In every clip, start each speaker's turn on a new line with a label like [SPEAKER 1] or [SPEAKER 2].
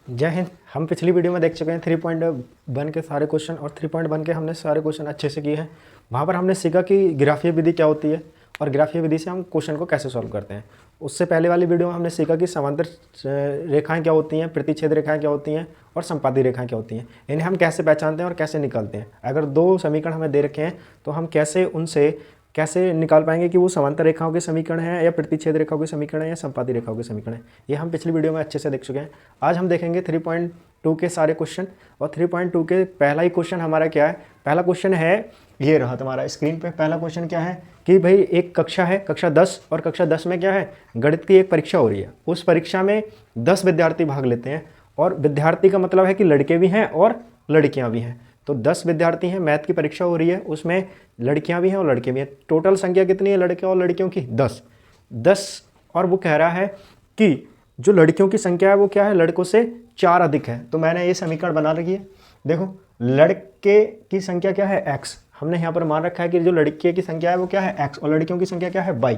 [SPEAKER 1] जय हिंद। हम पिछली वीडियो में देख चुके हैं 3.1 के सारे क्वेश्चन और 3.1 के हमने सारे क्वेश्चन अच्छे से किए हैं। वहाँ पर हमने सीखा कि ग्राफीय विधि क्या होती है और ग्राफीय विधि से हम क्वेश्चन को कैसे सॉल्व करते हैं। उससे पहले वाली वीडियो में हमने सीखा कि समांतर रेखाएं क्या होती हैं, प्रतिच्छेद रेखाएं क्या होती हैं और संपाती रेखाएं क्या होती हैं। इन्हें हम कैसे पहचानते हैं और कैसे निकालते हैं। अगर दो समीकरण हमें दे रखे हैं तो हम कैसे निकाल पाएंगे कि वो समांतर रेखाओं के समीकरण है या प्रतिच्छेद रेखाओं के समीकरण है या संपाती रेखाओं के समीकरण है। ये हम पिछली वीडियो में अच्छे से देख चुके हैं। आज हम देखेंगे 3.2 के सारे क्वेश्चन और 3.2 के पहला ही क्वेश्चन हमारा क्या है। पहला क्वेश्चन है, ये रहा तुम्हारा स्क्रीन पे। पहला क्वेश्चन क्या है कि भाई एक कक्षा है, कक्षा 10, और कक्षा 10 में क्या है, गणित की एक परीक्षा हो रही है। उस परीक्षा में 10 विद्यार्थी भाग लेते हैं और विद्यार्थी का मतलब है कि लड़के भी हैं और लड़कियां भी हैं। तो 10 विद्यार्थी हैं, मैथ की परीक्षा हो रही है, उसमें लड़कियां भी हैं और लड़के भी हैं। टोटल संख्या कितनी है लड़के और लड़कियों की? 10। और वो कह रहा है कि जो लड़कियों की संख्या है वो क्या है, लड़कों से 4 अधिक है। तो मैंने ये समीकरण बना रखी है। देखो, लड़के की संख्या क्या है, x। हमने यहाँ पर मान रखा है कि जो लड़के की संख्या है वो क्या है, x, और लड़कियों की संख्या क्या है, y।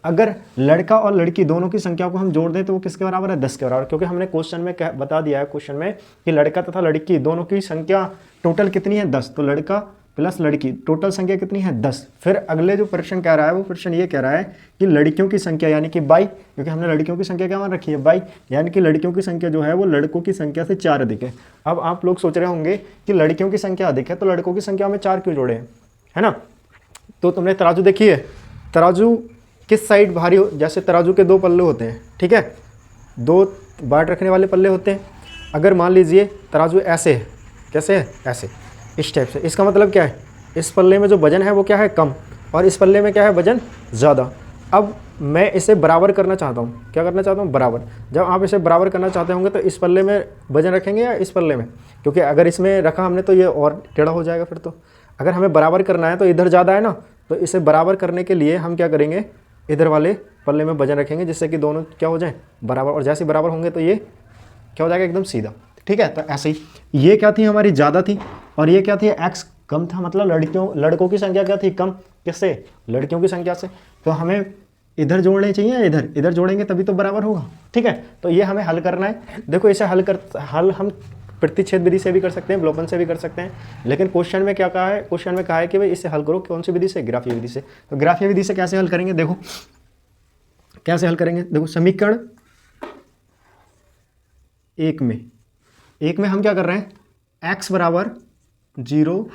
[SPEAKER 1] अगर लड़का और लड़की दोनों की संख्या को हम जोड़ दें तो वो किसके बराबर है, 10 के बराबर। क्योंकि हमने क्वेश्चन में बता दिया है क्वेश्चन में कि लड़का तथा लड़की दोनों की संख्या टोटल कितनी है, 10। तो लड़का प्लस लड़की टोटल संख्या कितनी है, 10। फिर अगले जो प्रश्न कह रहा है वो प्रश्न ये कह रहा है कि लड़कियों की संख्या यानी कि बाई, क्योंकि हमने लड़कियों की संख्या क्या मान रखी है, बाई, यानी कि लड़कियों की संख्या जो है वो लड़कों की संख्या से 4 अधिक है। अब आप लोग सोच रहे होंगे कि लड़कियों की संख्या अधिक है तो लड़कों की संख्या में 4 क्यों जोड़े हैं, है ना। तो तुमने तराजू देखी है, तराजू किस साइड भारी हो, जैसे तराजू के 2 पल्ले होते हैं, ठीक है, 2 बाट रखने वाले पल्ले होते हैं। अगर मान लीजिए तराजू ऐसे है, कैसे है, ऐसे, इस टाइप से, इसका मतलब क्या है, इस पल्ले में जो वजन है वो क्या है, कम, और इस पल्ले में क्या है, वजन ज़्यादा। अब मैं इसे बराबर करना चाहता हूँ, क्या करना चाहता हूँ, बराबर। जब आप इसे बराबर करना चाहते होंगे तो इस पल्ले में वजन रखेंगे या इस पल्ले में, क्योंकि अगर इसमें रखा हमने तो ये और टेढ़ा हो जाएगा। फिर तो अगर हमें बराबर करना है तो इधर ज़्यादा है ना, तो इसे बराबर करने के लिए हम क्या करेंगे, इधर वाले पल्ले में वजन रखेंगे जिससे कि दोनों क्या हो जाए, बराबर। और जैसे बराबर होंगे तो ये क्या हो जाएगा, एकदम सीधा, ठीक है। तो ऐसे ही ये क्या थी, हमारी ज़्यादा थी, और ये क्या थी, x कम था, मतलब लड़कों की संख्या क्या थी, कम। किससे, लड़कियों की संख्या से। तो हमें इधर जोड़ने चाहिए, इधर जोड़ेंगे तभी तो बराबर होगा, ठीक है। तो ये हमें हल करना है। देखो, इसे हल हम प्रतिच्छेद विधि से भी कर सकते हैं, विलोपन से भी कर सकते हैं, लेकिन क्वेश्चन में क्या कहा है, क्वेश्चन में कहा है कि भाई इसे हल करो कौन सी विधि से, ग्राफीय विधि से। तो ग्राफीय विधि से कैसे हल करेंगे, देखो कैसे हल करेंगे। देखो, समीकरण 1 में हम क्या कर रहे हैं, x बराबर 0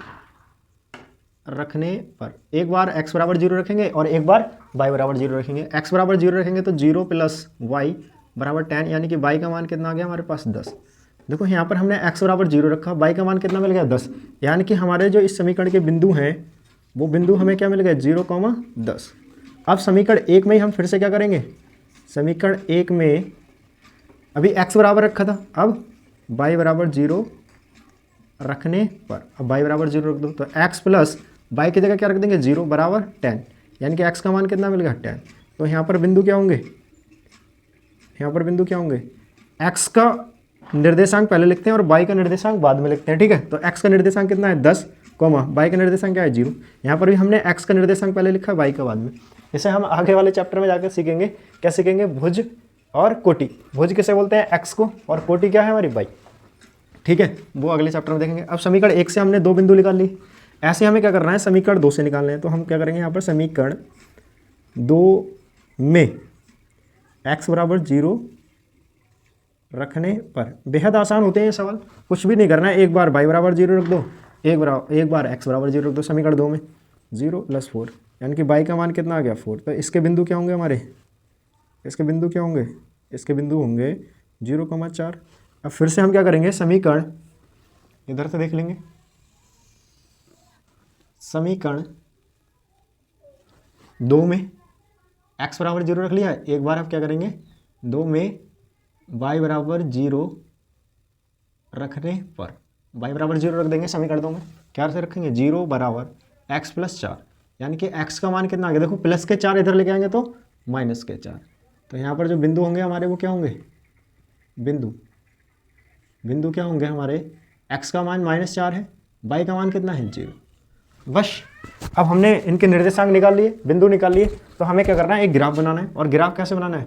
[SPEAKER 1] रखने पर एक बार x बराबर 0 रखेंगे और एक बार y बराबर 0 रखेंगे। x बराबर 0 रखेंगे तो 0 प्लस y बराबर 10, यानी कि y का मान कितना आ गया हमारे पास, 10। देखो यहाँ पर हमने x बराबर 0 रखा, y का मान कितना मिल गया, 10, यानी कि हमारे जो इस समीकरण के बिंदु हैं वो बिंदु हमें क्या मिल गया, 0,10। अब समीकरण 1 में ही हम फिर से क्या करेंगे, समीकरण 1 में अभी x बराबर रखा था, अब y बराबर 0 रखने पर, अब y बराबर 0 रख दो तो x प्लस y की जगह क्या रख देंगे, 0 बराबर 10, यानी कि x का मान कितना मिल गया, 10। तो यहाँ पर बिंदु क्या होंगे, x का निर्देशांक पहले लिखते हैं और y का निर्देशांक बाद में लिखते हैं, ठीक है। तो x का निर्देशांक कितना है, 10, y का निर्देशांक क्या है, 0। यहाँ पर भी हमने x का निर्देशांक पहले लिखा, y का बाद में। इसे हम आगे वाले चैप्टर में जाकर सीखेंगे, क्या सीखेंगे, भुज और कोटि। भुज किसे बोलते हैं, x को, और कोटि क्या है हमारी, y, ठीक है, वो अगले चैप्टर में देखेंगे। अब समीकरण 1 से हमने 2 बिंदु निकाल ली, ऐसे हमें क्या करना है, समीकरण 2 से निकालना है। तो हम क्या करेंगे, यहाँ पर समीकरण 2 में x बराबर 0 रखने पर, बेहद आसान होते हैं ये सवाल, कुछ भी नहीं करना है, एक बार y बराबर 0 रख दो, एक बार x बराबर 0 रख दो। समीकरण 2 में 0 + 4, यानी कि y का मान कितना आ गया, 4। तो इसके बिंदु क्या होंगे हमारे, इसके बिंदु होंगे 0,4। अब फिर से हम क्या करेंगे, समीकरण इधर से देख लेंगे, समीकरण 2 में x बराबर 0 रख लिया, एक बार अब क्या करेंगे, 2 में y बराबर 0 रखने पर, y बराबर 0 रख देंगे समीकरण 2 में। क्या से रखेंगे, 0 बराबर x प्लस 4, यानी कि x का मान कितना आ गया, देखो प्लस के 4 इधर लेके आएंगे तो माइनस के 4। तो यहाँ पर जो बिंदु होंगे हमारे वो क्या होंगे, बिंदु क्या होंगे हमारे, x का मान -4 है, y का मान कितना है, 0। बस अब हमने इनके निर्देशांक निकाल लिए, बिंदु निकाल लिए, तो हमें क्या करना है, एक ग्राफ बनाना है। और ग्राफ कैसे बनाना है,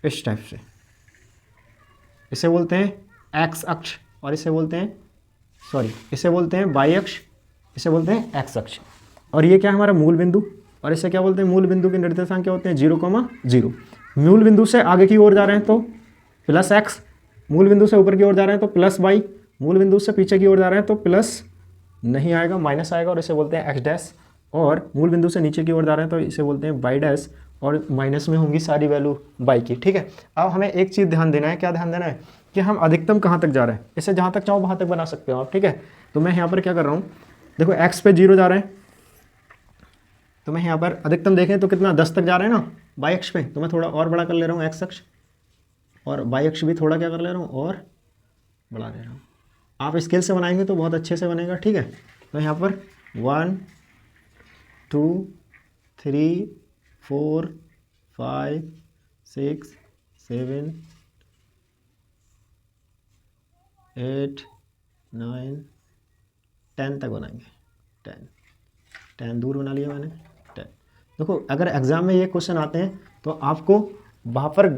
[SPEAKER 1] इस टाइप से, इसे बोलते हैं एक्स अक्ष, और इसे बोलते हैं इसे बोलते हैं वाई अक्ष, इसे बोलते हैं एक्स अक्ष। और ये क्या है हमारा मूल बिंदु, और इसे क्या बोलते हैं, मूल बिंदु के निर्देशांक क्या होते हैं 0,0। मूल बिंदु से आगे की ओर जा रहे हैं तो प्लस एक्स, मूल बिंदु से ऊपर की ओर जा रहे हैं तो प्लस वाई, मूल बिंदु से पीछे की ओर जा रहे हैं तो प्लस नहीं आएगा, माइनस आएगा, और इसे बोलते हैं एक्स डैश। और मूल बिंदु से नीचे की ओर जा रहे हैं तो इसे बोलते हैं वाई डैश, और माइनस में होंगी सारी वैल्यू वाई की। ठीक है, अब हमें एक चीज़ ध्यान देना है, क्या ध्यान देना है कि हम अधिकतम कहाँ तक जा रहे हैं। इसे जहाँ तक चाहो वहाँ तक बना सकते हो आप। ठीक है, तो मैं यहाँ पर क्या कर रहा हूँ, देखो एक्स पे 0 जा रहे हैं, तो मैं यहाँ पर अधिकतम देखें तो कितना 10 तक जा रहे हैं ना वाई अक्ष पे, तो मैं थोड़ा और बड़ा कर ले रहा हूँ एक्स अक्ष, और वाई अक्ष भी थोड़ा क्या कर ले रहा हूँ और बढ़ा ले रहा हूँ। आप स्केल से बनाएंगे तो बहुत अच्छे से बनेगा। ठीक है, तो यहाँ पर 1 2 3 4 5 6 7 8 9 10 तक बनाएंगे। 10 दूर बना लिया मैंने 10। देखो अगर एग्ज़ाम में ये क्वेश्चन आते हैं तो आपको वहाँ पर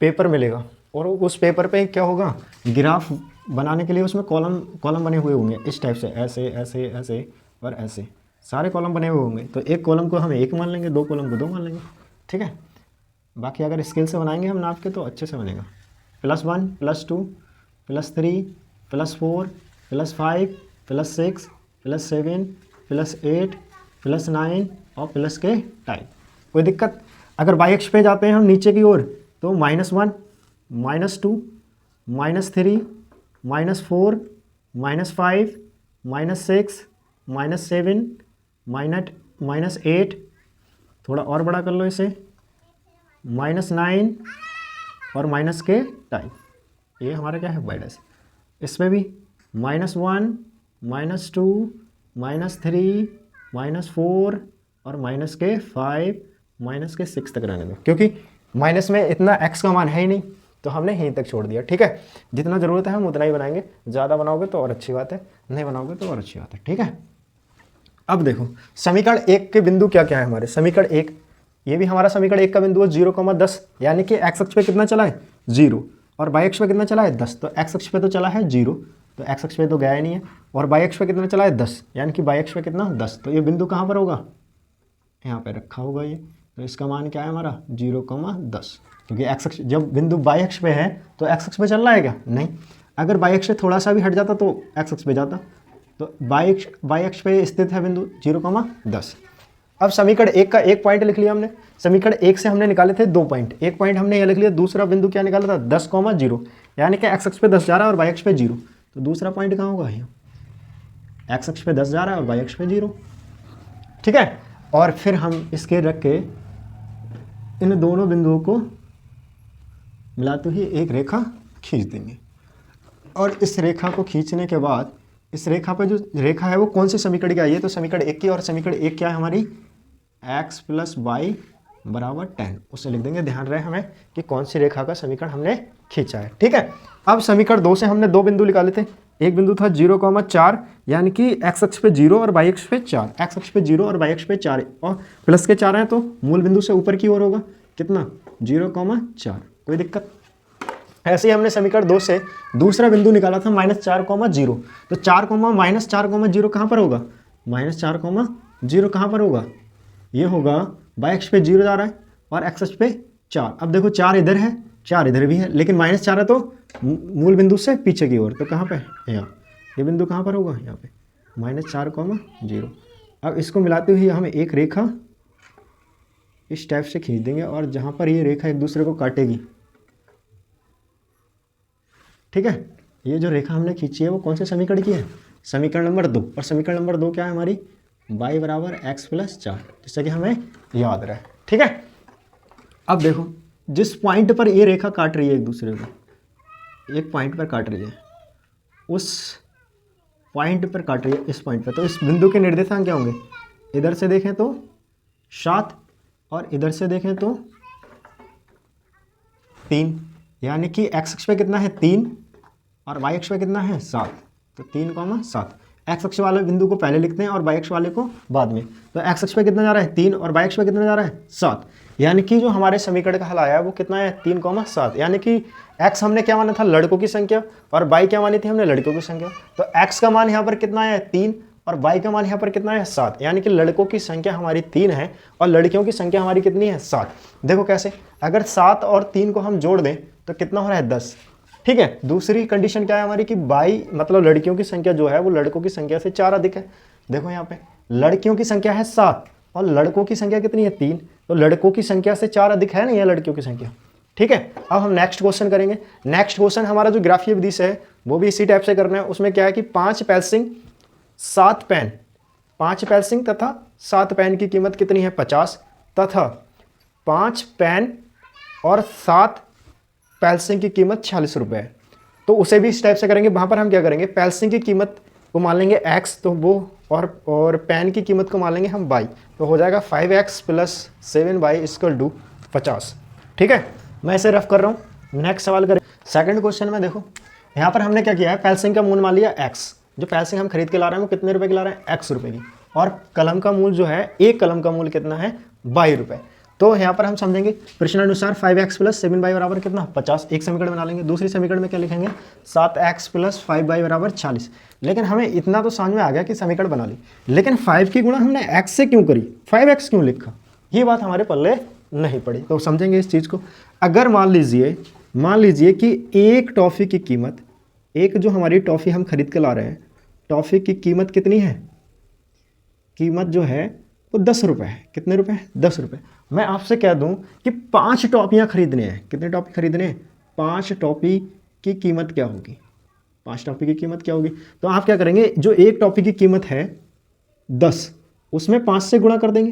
[SPEAKER 1] पेपर मिलेगा, और उस पेपर पे क्या होगा, ग्राफ बनाने के लिए उसमें कॉलम बने हुए होंगे इस टाइप से, ऐसे ऐसे ऐसे और ऐसे सारे कॉलम बने हुए होंगे। तो एक कॉलम को हम 1 मान लेंगे, 2 कॉलम को 2 मान लेंगे। ठीक है, बाकी अगर स्केल से बनाएंगे हम नाप के तो अच्छे से बनेगा। +1 +2 +3 +4 +5 +6 +7 +8 +9 और प्लस के टाइप। कोई दिक्कत? अगर वाई अक्ष पे जाते हैं हम नीचे की ओर तो -1 -2 -3 -4 -5 -6 -7 -8, थोड़ा और बड़ा कर लो इसे, -9 और माइनस के टाइप। ये हमारा क्या है वाई डैश। इसमें भी -1 -2 -3 -4 और -5 -6 तक रहने दो, क्योंकि माइनस में इतना x का मान है ही नहीं तो हमने यहीं तक छोड़ दिया। ठीक है, जितना ज़रूरत है हम उतना ही बनाएंगे, ज़्यादा बनाओगे तो और अच्छी बात है, नहीं बनाओगे तो और अच्छी बात है। ठीक है, अब देखो समीकरण 1 के बिंदु क्या क्या है हमारे। समीकरण 1, ये भी हमारा समीकरण 1 का बिंदु है 0,10, यानी कि x अक्ष पे कितना चला है 0 और y अक्ष पे कितना चला है 10। तो x अक्ष पे तो चला है 0, तो x अक्ष पे तो गया ही नहीं है, और y अक्ष पे कितना चला है 10, यानी कि y अक्ष पे कितना 10। तो ये बिंदु कहाँ पर होगा, यहाँ पे रखा होगा ये। तो इसका मान क्या है हमारा 0,10, क्योंकि x अक्ष जब बिंदु y अक्ष पे है तो x अक्ष पे चल रहा है क्या, नहीं। अगर y अक्ष से थोड़ा सा भी हट जाता तो x अक्ष पे जाता। तो y अक्ष पे स्थित है बिंदु 0,10। अब समीकरण 1 का एक पॉइंट लिख लिया हमने। समीकरण 1 से हमने निकाले थे 2 पॉइंट, एक पॉइंट हमने ये लिख लिया, दूसरा बिंदु क्या निकाला था 10,0, यानी कि x अक्ष पे 10 जा रहा है और y अक्ष पे 0। तो दूसरा पॉइंट कहाँ होगा, यहाँ x अक्ष पे 10 जा रहा है और y अक्ष पे 0। ठीक है, और फिर हम इसके रख के इन दोनों बिंदुओं को मिलाते हुए एक रेखा खींच देंगे। और इस रेखा को खींचने के बाद इस रेखा पे जो रेखा है वो कौन से समीकरण की आई है, तो समीकरण 1 की। और समीकरण 1 क्या है हमारी, x + y = 10। उसे लिख देंगे, ध्यान रहे हमें कि कौन सी रेखा का समीकरण हमने खींचा है। ठीक है, अब समीकरण 2 से हमने 2 बिंदु निकाले थे। एक बिंदु था 0,4, यानी कि x अक्ष पे 0 और y अक्ष पे 4, x अक्ष पे 0 और y अक्ष पे 4, और प्लस के 4 हैं तो मूल बिंदु से ऊपर की ओर होगा कितना 0,4। कोई दिक्कत? ऐसे ही हमने समीकरण 2 से दूसरा बिंदु निकाला था -4,0। तो 4,-4,0 कहाँ पर होगा, -4,0 कहाँ पर होगा, ये होगा y अक्ष पे 0 जा रहा है और x अक्ष पे 4। अब देखो 4 इधर है, 4 इधर भी है, लेकिन -4 है तो मूल बिंदु से पीछे की ओर। तो कहाँ पे, यहाँ ये बिंदु कहाँ पर होगा, यहाँ पे -4,0। अब इसको मिलाते हुए हम एक रेखा इस टाइप से खींच देंगे, और जहाँ पर ये रेखा एक दूसरे को काटेगी, ठीक है, ये जो रेखा हमने खींची है वो कौन से समीकरण की है, समीकरण नंबर 2। और समीकरण नंबर 2 क्या है हमारी, y = x + 4, जिससे कि हमें याद रहे। ठीक है, अब देखो जिस पॉइंट पर ये रेखा काट रही है एक दूसरे को, एक पॉइंट पर काट रही है, उस पॉइंट पर काट रही है, इस पॉइंट पर, तो इस बिंदु के निर्देशांक क्या होंगे, इधर से देखें तो 7 और इधर से देखें तो 3, यानी कि x अक्ष पे कितना है 3 और y अक्ष पे कितना है 7। तो 3,7, x अक्ष वाले बिंदु को पहले लिखते हैं और y अक्ष वाले को बाद में। तो x अक्ष पे कितना जा रहा है 3 और y अक्ष पे कितना जा रहा है 7, यानी कि जो हमारे समीकरण का हल आया वो कितना है 3,7। यानी कि x हमने क्या माना था लड़कों की संख्या और y क्या मानी थी हमने लड़कियों की संख्या। तो x का मान यहाँ पर कितना है 3 और y का मान यहाँ पर कितना है 7। यानी कि लड़कों की संख्या हमारी 3 है और लड़कियों की संख्या हमारी कितनी है 7। देखो कैसे, अगर 7 और 3 को हम जोड़ दें तो कितना हो रहा है 10। ठीक है, दूसरी कंडीशन क्या है हमारी कि y मतलब लड़कियों की संख्या जो है वो लड़कों की संख्या से 4 अधिक है। देखो यहाँ पे लड़कियों की संख्या है 7 और लड़कों की संख्या कितनी है 3, तो लड़कों की संख्या से 4 अधिक है ना यह लड़कियों की संख्या। ठीक है, अब हम नेक्स्ट क्वेश्चन करेंगे। नेक्स्ट क्वेश्चन हमारा जो ग्राफीय विधि से है वो भी इसी टाइप से करना है। उसमें क्या है कि 5 पेंसिल 7 पेन, 5 पेंसिल तथा 7 पेन की कीमत कितनी है 50 तथा 5 पेन और 7 पेंसिल की कीमत 46 रुपये है। तो उसे भी इस टाइप से करेंगे। वहाँ पर हम क्या करेंगे, पेंसिल की कीमत को मान लेंगे x, तो वो और पेन की कीमत को मान लेंगे हम y। तो हो जाएगा 5x plus 7y equal to 50। ठीक है, मैं इसे रफ कर रहा हूँ। नेक्स्ट सवाल करें। सेकंड क्वेश्चन में देखो यहाँ पर हमने क्या किया है, पेंसिल का मूल मान लिया x। जो पेंसिल हम खरीद के ला रहे हैं वो कितने रुपए की ला रहे हैं, x रुपए की। और कलम का मूल जो है, एक कलम का मूल कितना है, 22 रुपये। तो यहाँ पर हम समझेंगे प्रश्नानुसार 5x प्लस 7y बराबर कितना 50। एक समीकरण बना लेंगे। दूसरी समीकरण में क्या लिखेंगे, 7x प्लस 5y बराबर 40। लेकिन हमें इतना तो समझ में आ गया कि समीकरण बना ली, लेकिन 5 की गुणा हमने x से क्यों करी, 5x क्यों लिखा, ये बात हमारे पल्ले नहीं पड़ी। तो समझेंगे इस चीज़ को। अगर मान लीजिए कि एक टॉफ़ी की कीमत, एक जो हमारी टॉफ़ी हम खरीद के ला रहे हैं, टॉफ़ी की कीमत कितनी है, कीमत जो है वो 10 रुपये है। कितने रुपए, 10 रुपये। मैं आपसे कह दूं कि 5 टॉपियाँ खरीदने हैं। कितने टॉपी खरीदने हैं, 5 टॉपी की कीमत क्या होगी, 5 टॉपी की कीमत क्या होगी। तो आप क्या करेंगे, जो एक टॉपी की कीमत है 10, उसमें 5 से गुणा कर देंगे,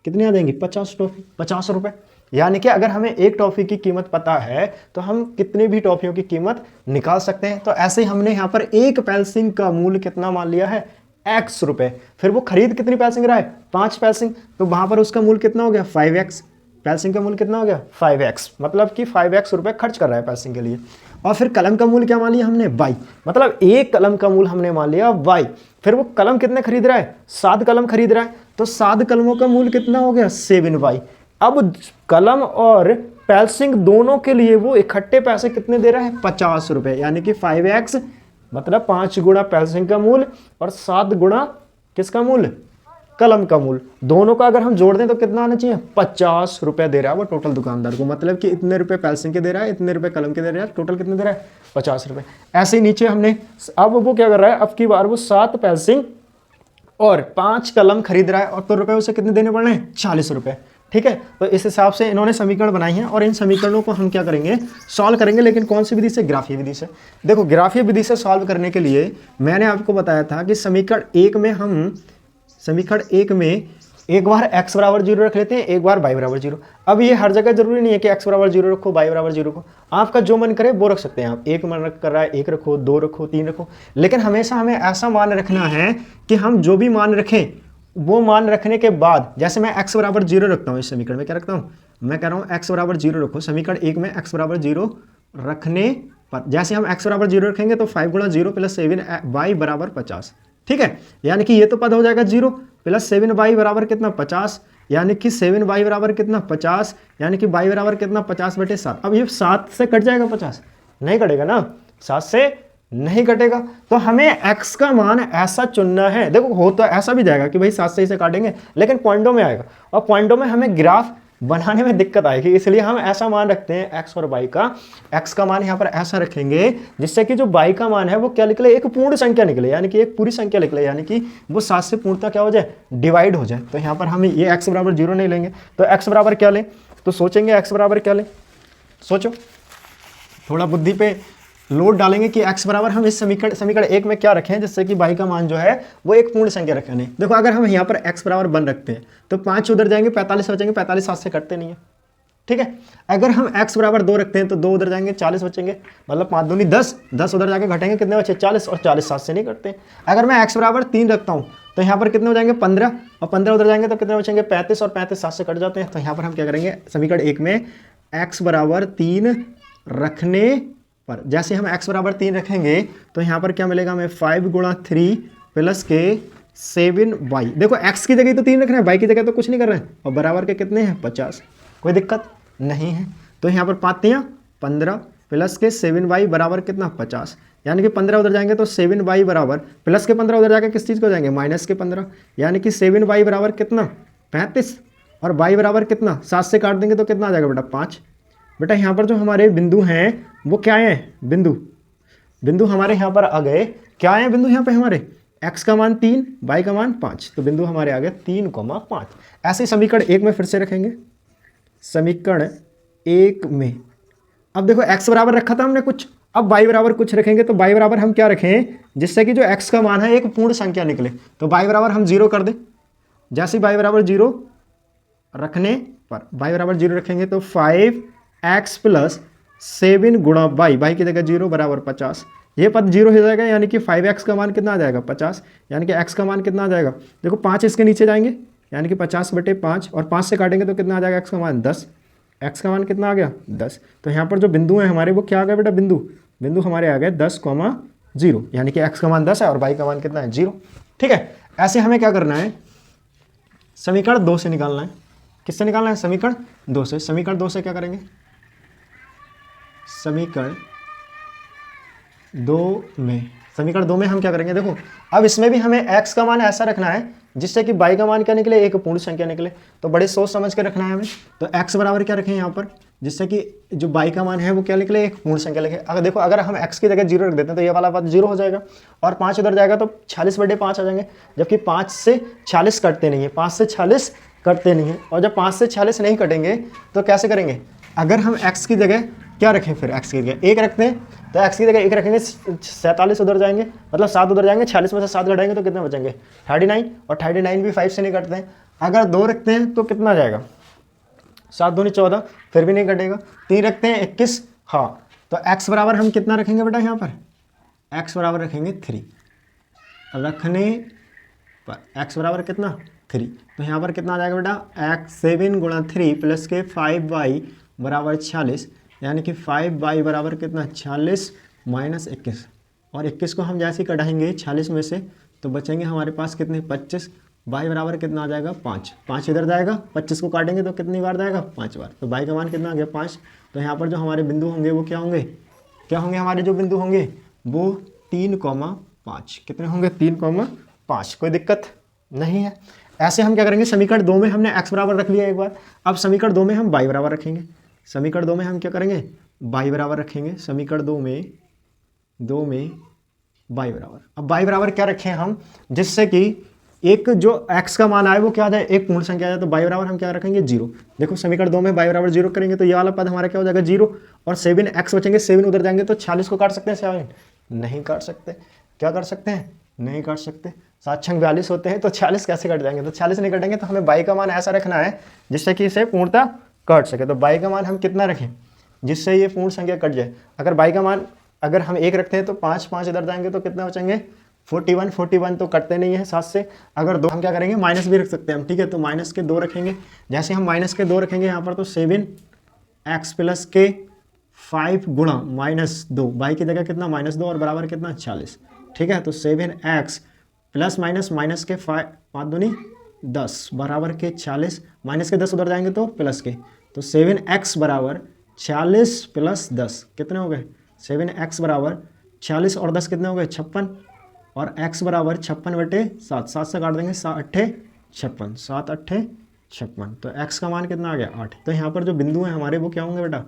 [SPEAKER 1] कितनी आ जाएंगी 50 टॉफी, 50 रुपये। यानी कि अगर हमें एक टॉफ़ी की कीमत पता है तो हम कितनी भी टॉफ़ियों की कीमत निकाल सकते हैं। तो ऐसे ही हमने यहाँ पर एक पेंसिल का मूल्य कितना मान लिया है, x रुपये। फिर वो खरीद कितनी पेंसिल रहा है, 5 पेंसिल, तो वहाँ पर उसका मूल्य कितना हो गया 5x। पेंसिल का मूल्य कितना हो गया 5x, मतलब कि 5x रुपये खर्च कर रहा है पेंसिल के लिए। और फिर कलम का मूल्य क्या मान लिया हमने, y, मतलब एक कलम का मूल्य हमने मान लिया y। फिर वो कलम कितने खरीद रहा है, 7 कलम खरीद रहा है, तो 7 कलमों का मूल्य कितना हो गया 7y। अब कलम और पेंसिल दोनों के लिए वो इकट्ठे पैसे कितने दे रहा है, 50 रुपये। यानी कि 5x मतलब 5 गुणा पेंसिल का मूल्य और 7 गुणा किसका मूल्य, कलम का मूल्य। दोनों का अगर हम जोड़ दें तो कितना आना चाहिए, 50 रुपये दे रहा है वो टोटल दुकानदार को। मतलब कि इतने रुपए पेंसिल के दे रहा है, इतने रुपए कलम के दे रहा है, टोटल कितने दे रहा है 50 रुपये। ऐसे ही नीचे हमने, अब वो क्या कर रहा है, अब की बार वो 7 पेंसिल और 5 कलम खरीद रहा है और तो रुपए उसे कितने देने पड़ रहे हैं, 40 रुपये। ठीक है, तो इस हिसाब से इन्होंने समीकरण बनाई हैं और इन समीकरणों को हम क्या करेंगे, सॉल्व करेंगे। लेकिन कौन सी विधि से, ग्राफीय विधि से। देखो ग्राफीय विधि से सॉल्व करने के लिए मैंने आपको बताया था कि समीकरण एक में एक बार x बराबर 0 रख लेते हैं, एक बार y बराबर 0। अब ये हर जगह जरूरी नहीं है कि x बराबर 0 रखो, y बराबर 0 रखो, आपका जो मन करे वो रख सकते हैं आप। एक मन कर रहा है 1 रखो, 2 रखो, 3 रखो, लेकिन हमेशा हमें ऐसा मान रखना है कि हम जो भी मान रखें वो मान रखने के बाद, जैसे मैं x बराबर 0 रखता हूँ, इस समीकरण में क्या रखता हूँ, मैं कह रहा हूँ x बराबर 0 रखो। समीकरण एक में x बराबर 0 रखने पर जैसे हम x बराबर 0 रखेंगे तो 5 गुणा 0 प्लस 7y बराबर 50। ठीक है, यानी कि ये तो पद हो जाएगा 0 प्लस 7y बराबर कितना 50, यानी कि 7y बराबर कितना 50, यानी कि y बराबर कितना 50/7। अब ये 7 से कट जाएगा 50, नहीं कटेगा ना, 7 से नहीं कटेगा। तो हमें x का मान ऐसा चुनना है। देखो हो तो ऐसा भी जाएगा कि भाई 7 से इसे काटेंगे, लेकिन पॉइंटों में आएगा और पॉइंटों में हमें ग्राफ बनाने में दिक्कत आएगी, इसलिए हम ऐसा मान रखते हैं x और y का। x का मान यहाँ पर ऐसा रखेंगे जिससे कि जो y का मान है वो क्या निकले, एक पूर्ण संख्या निकले, यानी कि एक पूरी संख्या निकले, यानी कि वो 7 से पूर्णतः क्या हो जाए, डिवाइड हो जाए। तो यहाँ पर हम ये x बराबर 0 नहीं लेंगे, तो x बराबर क्या लें, तो सोचेंगे x बराबर क्या लें, सोचो, थोड़ा बुद्धि पे लोड डालेंगे कि x बराबर हम इस समीकरण एक में क्या रखें जिससे कि y का मान जो है वो एक पूर्ण संख्या रखें। नहीं देखो, अगर हम यहाँ पर x बराबर 1 रखते हैं तो 5 उधर जाएंगे, 45 बचेंगे, 45 7 से कटते नहीं है। ठीक है, अगर हम x बराबर 2 रखते हैं तो 2 उधर जाएंगे, 40 बचेंगे, मतलब 5 दूनी 10, 10 उधर जाके घटेंगे, कितने बचे 40, और 40 7 से नहीं कटते। अगर मैं x बराबर 3 रखता हूँ तो यहाँ पर कितने हो जाएंगे 15, और 15 उधर जाएंगे तो कितने बचेंगे 35, और 35 7 से कट जाते हैं। तो यहाँ पर हम क्या करेंगे, समीकरण एक में x बराबर 3 रखने पर, जैसे हम x बराबर 3 रखेंगे तो यहाँ पर क्या मिलेगा हमें, 5 गुणा 3 प्लस के 7y। देखो x की जगह तो 3 रख रहे हैं, y की जगह तो कुछ नहीं कर रहे हैं, और बराबर के कितने हैं 50। कोई दिक्कत नहीं है। तो यहाँ पर 5 तियाँ 15 प्लस के 7y बराबर कितना 50, यानी कि 15 उधर जाएंगे तो 7y बराबर प्लस के 15 उधर जाके किस चीज़ को जाएंगे माइनस के 15, यानी कि 7y बराबर कितना 35 और y बराबर कितना 7 से काट देंगे तो कितना आ जाएगा बेटा 5। बेटा यहाँ पर जो हमारे बिंदु हैं वो क्या हैं, बिंदु हमारे यहाँ पर आ गए, क्या है बिंदु यहाँ पे हमारे x का मान 3 y का मान 5, तो बिंदु हमारे आ गए 3,5। ऐसे समीकरण 1 में फिर से रखेंगे, समीकरण 1 में अब देखो x बराबर रखा था हमने कुछ, अब y बराबर कुछ रखेंगे, तो y बराबर हम क्या रखें जिससे कि जो x का मान है एक पूर्ण संख्या निकले, तो y बराबर हम 0 कर दें। जैसे y बराबर 0 रखने पर y बराबर 0 रखेंगे तो 5x प्लस 7 गुणा y की जगह 0 बराबर 50, ये पद 0 हो जाएगा, यानी कि 5x का मान कितना आ जाएगा 50, यानी कि x का मान कितना आ जाएगा, देखो 5 इसके नीचे जाएंगे यानी कि 50/5 और 5 से काटेंगे तो कितना आ जाएगा x का मान 10, x का मान कितना आ गया 10। तो यहाँ पर जो बिंदु हैं हमारे वो क्या आ गए बेटा, बिंदु हमारे आ गए 10,0, यानी कि x का मान 10 है और y का मान कितना है 0। ठीक है, ऐसे हमें क्या करना है, समीकरण 2 से निकालना है। किससे निकालना है, समीकरण 2 से। समीकरण 2 से क्या करेंगे, समीकरण 2 में हम क्या करेंगे, देखो अब इसमें भी हमें x का मान ऐसा रखना है जिससे कि y का मान क्या निकले, एक पूर्ण संख्या निकले, तो बड़े सोच समझ के रखना है हमें। तो x बराबर क्या रखें यहाँ पर, जिससे कि जो y का मान है वो क्या निकले, एक पूर्ण संख्या लिखे। अगर देखो अगर हम x की जगह 0 रख देते हैं तो ये वाला पद 0 हो जाएगा और 5 उधर जाएगा तो 46/5 आ जाएंगे, जबकि 5 से 46 कटते नहीं है, 5 से 46 कटते नहीं है। और जब 5 से 46 नहीं कटेंगे तो कैसे करेंगे, अगर हम x की जगह क्या रखें, फिर x की जगह 1 रखते हैं तो x की जगह 1 रखेंगे, 47 उधर जाएंगे मतलब 7 उधर जाएंगे, 46 में से 7 घटाएंगे तो कितने बचेंगे 39, और 39 भी 5 से नहीं कटते हैं। अगर 2 रखते हैं तो कितना जाएगा 7 दूनी 14, फिर भी नहीं कटेगा। 3 रखते हैं 21, हाँ तो x बराबर हम कितना रखेंगे बेटा, यहाँ पर x बराबर रखेंगे 3, रखने पर x बराबर कितना 3, तो यहाँ पर कितना आ जाएगा बेटा x 7 गुणा 3 प्लस के 5y बराबर 46, यानी कि 5y बराबर कितना 46 माइनस 21, और 21 को हम जैसे कटाएंगे 46 में से तो बचेंगे हमारे पास कितने 25, y बराबर कितना आ जाएगा 5 इधर जाएगा, 25 को काटेंगे तो कितनी बार जाएगा 5 बार, तो y का मान कितना आ गया 5। तो यहाँ पर जो हमारे बिंदु होंगे वो क्या होंगे हमारे जो बिंदु होंगे वो 3,5, कितने होंगे 3,5, कोई दिक्कत नहीं है। ऐसे हम क्या करेंगे, समीकरण 2 में हमने x बराबर रख लिया एक बार, अब समीकरण 2 में हम y बराबर रखेंगे। समीकरण 2 में हम क्या करेंगे, y बराबर रखेंगे, समीकरण 2 में y बराबर। अब y बराबर क्या रखें हम, जिससे कि एक जो x का मान आए वो क्या आ जाए, एक पूर्ण संख्या आ जाए, तो y बराबर हम क्या रखेंगे 0। देखो समीकरण 2 में y बराबर 0 करेंगे तो ये वाला पद हमारा क्या हो जाएगा 0, और 7x बचेंगे, 7 उधर जाएंगे तो 46 को काट सकते हैं 7, नहीं काट सकते। क्या कर सकते हैं, नहीं काट सकते। 7 छंग 42 होते हैं तो 46 कैसे कट जाएंगे, तो 46 नहीं कटेंगे, तो हमें y का मान ऐसा रखना है जिससे कि इसे पूर्णतः कट सके। तो y का मान हम कितना रखें जिससे ये पूर्ण संख्या कट जाए। अगर y का मान अगर हम 1 रखते हैं तो 5 इधर जाएंगे तो कितना बचेंगे 41 तो कटते नहीं है 7 से। अगर 2 हम क्या करेंगे माइनस भी रख सकते हैं हम, ठीक है, तो माइनस के 2 रखेंगे। जैसे हम माइनस के 2 रखेंगे यहाँ पर तो 7x प्लस के 5 गुणा -2, y की जगह कितना -2 और बराबर कितना 40, ठीक है। तो 7x प्लस माइनस के 5 दूनी 10 बराबर के 40, माइनस के 10 उधर जाएंगे तो प्लस के, तो 7x बराबर 40 प्लस 10 कितने हो गए 7x बराबर 40 और 10 कितने हो गए 56, और x बराबर 56/7, 7 से काट देंगे 7 8 56, तो x का मान कितना आ गया 8। तो यहाँ पर जो बिंदु हैं हमारे वो क्या होंगे बेटा,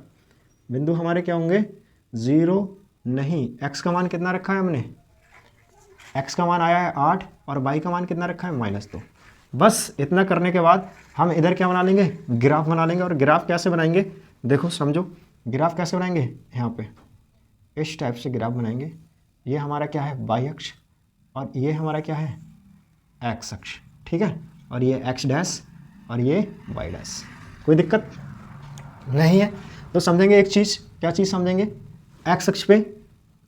[SPEAKER 1] बिंदु हमारे क्या होंगे 0 नहीं। x का मान कितना रखा है हमने, x का मान आया है 8 और y का मान कितना रखा है -2। बस इतना करने के बाद हम इधर क्या बना लेंगे, ग्राफ बना लेंगे। और ग्राफ कैसे बनाएंगे, देखो समझो ग्राफ कैसे बनाएंगे, यहाँ पे इस टाइप से ग्राफ बनाएंगे। ये हमारा क्या है y अक्ष और ये हमारा क्या है x अक्ष, ठीक है, और ये x डैश और ये y डैश, कोई दिक्कत नहीं है। तो समझेंगे एक चीज़, क्या चीज़ समझेंगे, x अक्ष पे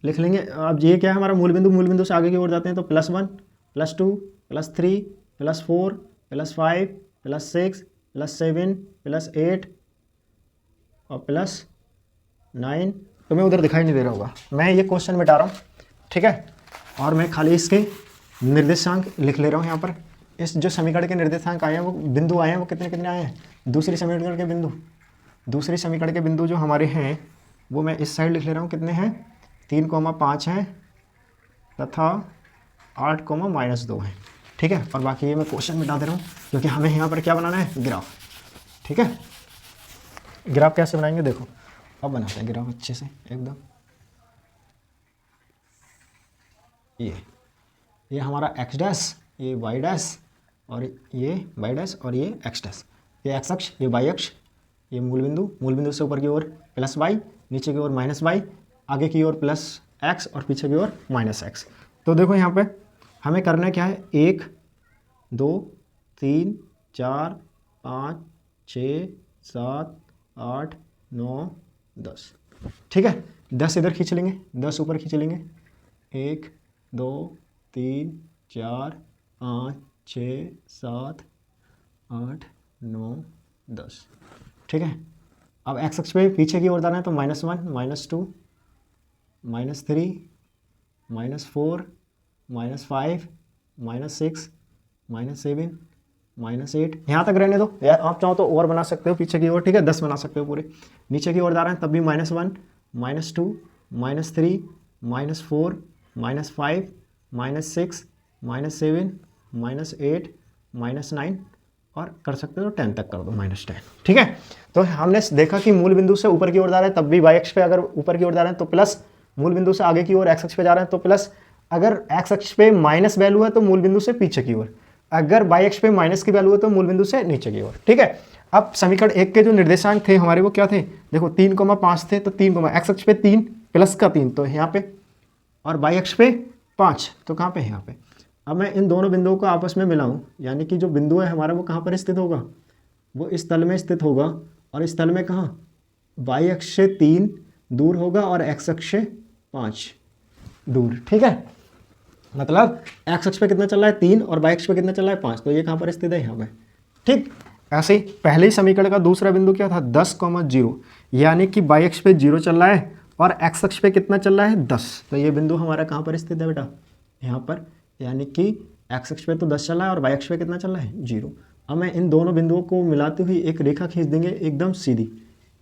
[SPEAKER 1] लिख लेंगे। अब ये क्या है हमारा मूल बिंदु से आगे की ओर जाते हैं तो +1 +2 +3 +4 +5 +6 +7 +8 और +9। तो मैं उधर दिखाई नहीं दे रहा होगा, मैं ये क्वेश्चन मिटा रहा हूँ, ठीक है, और मैं खाली इसके निर्देशांक लिख ले रहा हूँ यहाँ पर। इस जो समीकरण के निर्देशांक आए हैं वो बिंदु आए हैं वो कितने कितने आए हैं, दूसरी समीकरण के बिंदु दूसरी समीकरण के बिंदु जो हमारे हैं वो मैं इस साइड लिख ले रहा हूँ, कितने हैं 3,5 हैं तथा 8,-2 हैं। ठीक है, और बाकी ये मैं क्वेश्चन मिटा दे रहा हूँ क्योंकि हमें यहाँ पर क्या बनाना है, ग्राफ। ठीक है, ग्राफ कैसे बनाएंगे देखो, अब बनाते हैं ग्राफ अच्छे से एकदम। ये हमारा एक्स डैश, ये वाई डैश, और ये वाई डैश, और ये एक्स डैश, ये एक्स अक्ष, ये वाई अक्ष, ये मूल बिंदु से ऊपर की ओर प्लस वाई, नीचे की ओर माइनस वाई, आगे की ओर प्लस एक्स और पीछे की ओर माइनस एक्स। तो देखो यहाँ पे हमें करना क्या है, 1 2 3 4 5 6 7 8 9 10। ठीक है, 10 इधर खींच लेंगे, 10 ऊपर खींच लेंगे, 1 2 3 4 5 6 7 8 9 10। ठीक है, अब एक्स अक्ष पे पीछे की ओर जाना है तो -1 -2 -3 -4 -5 -6 -7 -8, यहाँ तक रहने दो, या आप चाहो तो और बना सकते हो पीछे की ओर। ठीक है, 10 बना सकते हो पूरे। नीचे की ओर जा रहे हैं तब भी -1 -2 -3 -4 -5 -6 -7 -8 -9, और कर सकते हो तो 10 तक कर दो, -10। ठीक है, तो हमने देखा कि मूल बिंदु से ऊपर की ओर जा रहे हैं तब भी वाई अक्ष पे अगर ऊपर की ओर जा रहे हैं तो प्लस, मूल बिंदु से आगे की ओर एक्स अक्ष पे जा रहे हैं तो प्लस, अगर एक्स अक्ष पे माइनस वैल्यू है तो मूल बिंदु से पीछे की ओर, अगर वाई अक्ष पे माइनस की वैल्यू है तो मूल बिंदु से नीचे की ओर। ठीक है, अब समीकरण 1 के जो निर्देशांक थे हमारे वो क्या थे, देखो 3,5 थे, तो 3, एक्स अक्ष पे 3 प्लस का 3 तो यहाँ पे, और वाई अक्ष पे 5 तो कहाँ पे, यहाँ पे। अब मैं इन दोनों बिंदुओं को आपस में मिलाऊं, यानी कि जो बिंदु है हमारा वो कहाँ पर स्थित होगा, वो इस तल में स्थित होगा, और इस तल में कहाँ, वाई अक्ष से 3 दूर होगा और एक्स अक्ष से 5 दूर। ठीक है, मतलब एक्स अक्ष पे कितना चल रहा है 3 और वाई अक्ष पे कितना चल रहा है 5, तो ये कहाँ पर स्थित है, यहाँ पे। ठीक, ऐसे ही पहले ही समीकरण का दूसरा बिंदु क्या था, 10,0, यानी कि वाई अक्ष पे 0 चल रहा है और एक्स अक्ष पे कितना चल रहा है 10, तो ये बिंदु हमारा कहाँ पर स्थित है बेटा, यहाँ पर, यानी कि एक्स अक्ष पे तो 10 चल रहा है और वाई अक्ष पे कितना चल रहा है 0। अब मैं इन दोनों बिंदुओं को मिलाते हुए एक रेखा खींच देंगे एकदम सीधी,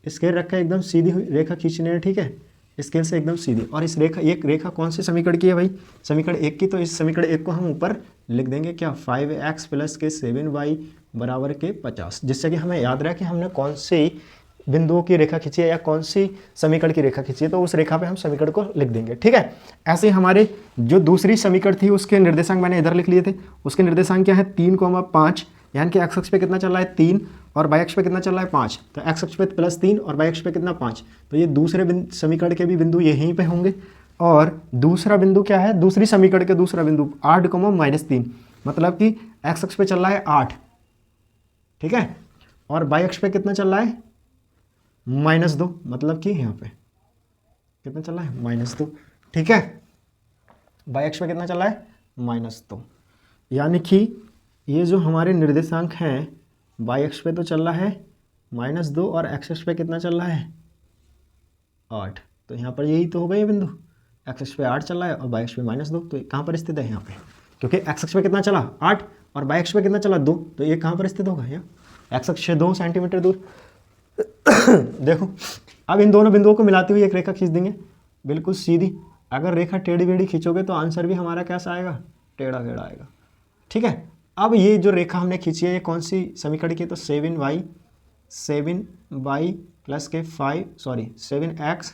[SPEAKER 1] स्केल रखा है एकदम सीधी हुई रेखा खींचने है। ठीक है, स्केल से एकदम सीधी, और इस रेखा, एक रेखा कौन से समीकरण की है भाई, समीकरण 1 की, तो इस समीकरण 1 को हम ऊपर लिख देंगे क्या, 5x + के 7y = के 50, जिससे कि हमें याद रहे कि हमने कौन सी बिंदुओं की रेखा खींची है या कौन सी समीकरण की रेखा खींची है, तो उस रेखा पे हम समीकरण को लिख देंगे। ठीक है, ऐसे हमारे जो दूसरी समीकरण थी उसके निर्देशांक मैंने इधर लिख लिए थे, उसके निर्देशांक क्या है 3,5, यानी कि एक्स अक्ष पे कितना चल रहा है 3 और वाई अक्ष पे कितना चल रहा है 5, तो एक्स अक्ष पे +3 और वाई अक्ष पे कितना 5, तो ये दूसरे समीकरण के भी बिंदु यहीं पे होंगे। और दूसरा बिंदु क्या है, दूसरी समीकरण के दूसरा बिंदु 8,-3, मतलब कि एक्स अक्ष पे चल रहा है 8, ठीक है, और वाई अक्ष पे कितना चल रहा है -2, मतलब कि यहाँ पे कितना चल रहा है -2। ठीक है, वाई अक्ष पे कितना चल रहा है -2, यानी कि ये जो हमारे निर्देशांक हैं वाई अक्ष पे तो चल रहा है -2 और एक्स अक्ष पे कितना चल रहा है 8, तो यहाँ पर यही तो होगा ये बिंदु, एक्स अक्ष पे 8 चल रहा है और वाई अक्ष पे -2, तो कहाँ पर स्थित है यहाँ पे, क्योंकि एक्स अक्ष पे कितना चला 8 और वाई अक्ष पे कितना चला 2, तो ये कहाँ पर स्थित होगा, यहाँ एक्स अक्ष से 2 सेंटीमीटर दूर। देखो, अब इन दोनों बिंदुओं को मिलाते हुए एक रेखा खींच देंगे बिल्कुल सीधी। अगर रेखा टेढ़ी बेढ़ी खींचोगे तो आंसर भी हमारा कैसा आएगा, टेढ़ा टेढ़ा आएगा। ठीक है, अब ये जो रेखा हमने खींची है ये कौन सी समीकरण की, तो 7y + के 7x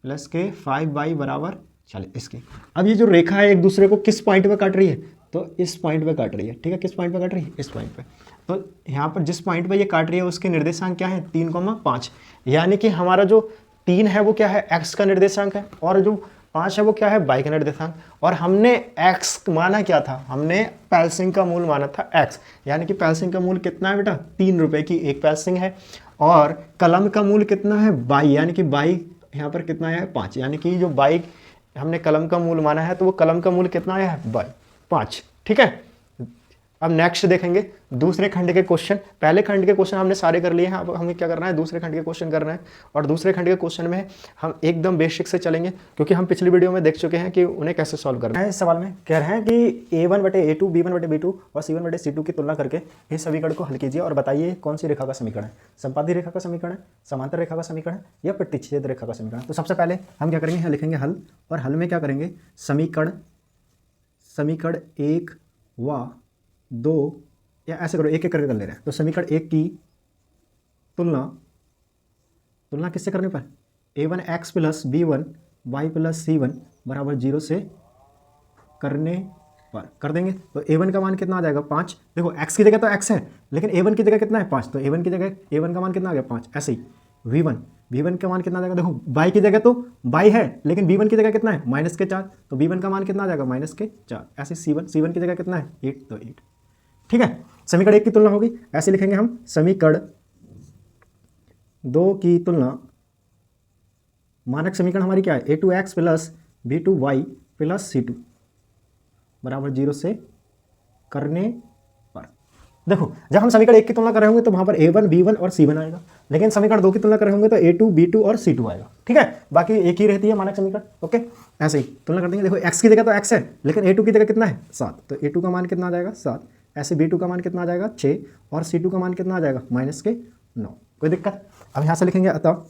[SPEAKER 1] + के 5y = 40 इसकी। अब ये जो रेखा है एक दूसरे को किस पॉइंट पे काट रही है, तो इस पॉइंट पे काट रही है। ठीक है, किस पॉइंट पे काट रही है, इस पॉइंट पे। तो यहाँ पर जिस पॉइंट पे ये काट रही है उसके निर्देशांक क्या है 3,5, यानी कि हमारा जो 3 है वो क्या है x का निर्देशांक है, और जो 5 है वो क्या है y का निर्देशांक। और हमने x माना क्या था, हमने पैलसिंग का मूल माना था x, यानी कि पैलसिंग का मूल कितना है बेटा 3 रुपए की एक पैलसिंग है, और कलम का मूल कितना है y, यानी कि y यहाँ पर कितना है 5, यानी कि जो y हमने कलम का मूल माना है तो वो कलम का मूल कितना आया है 5। ठीक है, अब नेक्स्ट देखेंगे दूसरे खंड के क्वेश्चन। पहले खंड के क्वेश्चन हमने सारे कर लिए हैं, अब हमें क्या करना है, दूसरे खंड के क्वेश्चन करना है। और दूसरे खंड के क्वेश्चन में हम एकदम बेसिक से चलेंगे, क्योंकि हम पिछली वीडियो में देख चुके हैं कि उन्हें कैसे सॉल्व करना है। इस सवाल में कह रहे हैं कि A1/A2, B1/B2 और C1/C2 की तुलना करके इस समीकरण को हल कीजिए और बताइए कौन सी रेखा का समीकरण है, समपाती रेखा का समीकरण है, समांतर रेखा का समीकरण है या प्रतिच्छेद रेखा का समीकरण। तो सबसे पहले हम क्या करेंगे, यहाँ लिखेंगे हल, और हल में क्या करेंगे, समीकरण 1 व 2, या ऐसे करो एक एक करके कर ले रहे हैं। तो समीकरण 1 की तुलना किससे करने पर, A1x + B1 y + C1 = 0 से करने पर कर देंगे। तो A1 का मान कितना आ जाएगा 5। देखो x की जगह तो x है, लेकिन A1 की जगह कितना है 5, तो A1 की जगह A1 का मान कितना आ गया 5। ऐसे ही V1 का मान कितना आ जाएगा, देखो y की जगह तो y है, लेकिन B1 की जगह कितना है -4, तो B1 का मान कितना आ जाएगा -4। ऐसे C1 की जगह कितना है 8, तो 8। ठीक है, समीकरण 1 की तुलना होगी, ऐसे लिखेंगे हम, समीकरण 2 की तुलना, मानक समीकरण हमारी क्या है, A2x + B2y + C2 = 0 से करने पर। देखो जब हम समीकरण 1 की तुलना कर रहे होंगे तो वहां पर A1, B1 और C1 आएगा, लेकिन समीकरण 2 की तुलना कर रहे होंगे तो A2, B2 और C2 आएगा। ठीक है, बाकी एक ही रहती है मानक समीकरण। ओके, ऐसे ही तुलना कर देंगे। देखो x की जगह तो x है, लेकिन A2 की जगह कितना है 7, तो A2 का मान कितना आ जाएगा 7। ऐसे B2 का मान कितना आ जाएगा 6, और C2 का मान कितना आ जाएगा -9। कोई दिक्कत। अब यहाँ से लिखेंगे अतः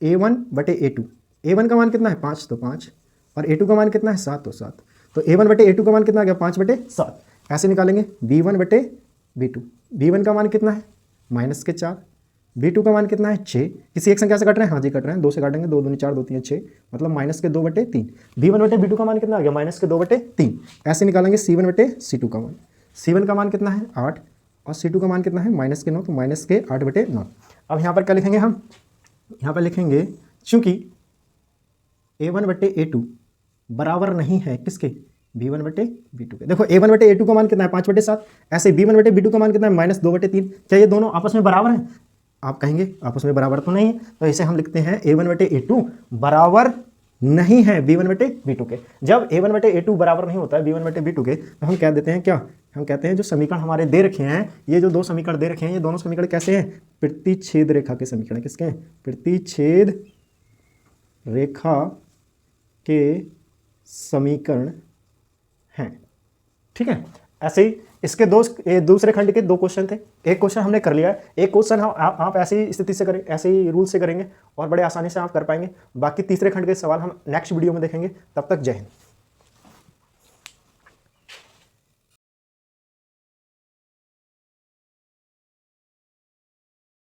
[SPEAKER 1] A1/A2, A1 का मान कितना है 5, तो 5, और A2 का मान कितना है 7, तो 7। तो A1/A2 का मान कितना आ गया 5/7। ऐसे निकालेंगे B1/B2, B1 का मान कितना है -4, B2 का मान कितना है 6। किसी एक संख्या से कट रहे हैं, हाँ जी कट रहे हैं, 2 से काटेंगे, 2 दूनी 4, 2 3 6, मतलब -2/3। B1/B2 का मान कितना आ गया -2/3। ऐसे निकालेंगे C1/C2 का मान, C1 का मान कितना है 8, और C2 का मान कितना है -9, तो -8/9। अब यहाँ पर क्या लिखेंगे हम, यहाँ पर लिखेंगे चूंकि A1/A2 बराबर नहीं है किसके, B1/B2 के। देखो A1/A2 का मान कितना है 5/7, ऐसे B1/B2 का मान कितना है -2/3। क्या ये दोनों आपस में बराबर हैं? आप कहेंगे आपस में बराबर तो नहीं है, तो इसे हम लिखते हैं A1/A2 बराबर नहीं है B1/B2 के। जब A1/A2 बराबर नहीं होता है B1/B2 के, तो हम कह देते हैं क्या, हम कहते हैं जो समीकरण हमारे दे रखे हैं, ये जो 2 समीकरण दे रखे हैं, ये दोनों समीकरण कैसे हैं, प्रतिच्छेद रेखा के समीकरण। किसके हैं, प्रतिच्छेद रेखा के समीकरण हैं। ठीक है, ऐसे ही इसके दूसरे खंड के 2 क्वेश्चन थे। एक क्वेश्चन हमने कर लिया है, एक क्वेश्चन आप ऐसी ही स्थिति से करें, ऐसे ही रूल से करेंगे और बड़े आसानी से आप कर पाएंगे। बाकी तीसरे खंड के सवाल हम नेक्स्ट वीडियो में देखेंगे। तब तक जय हिंद।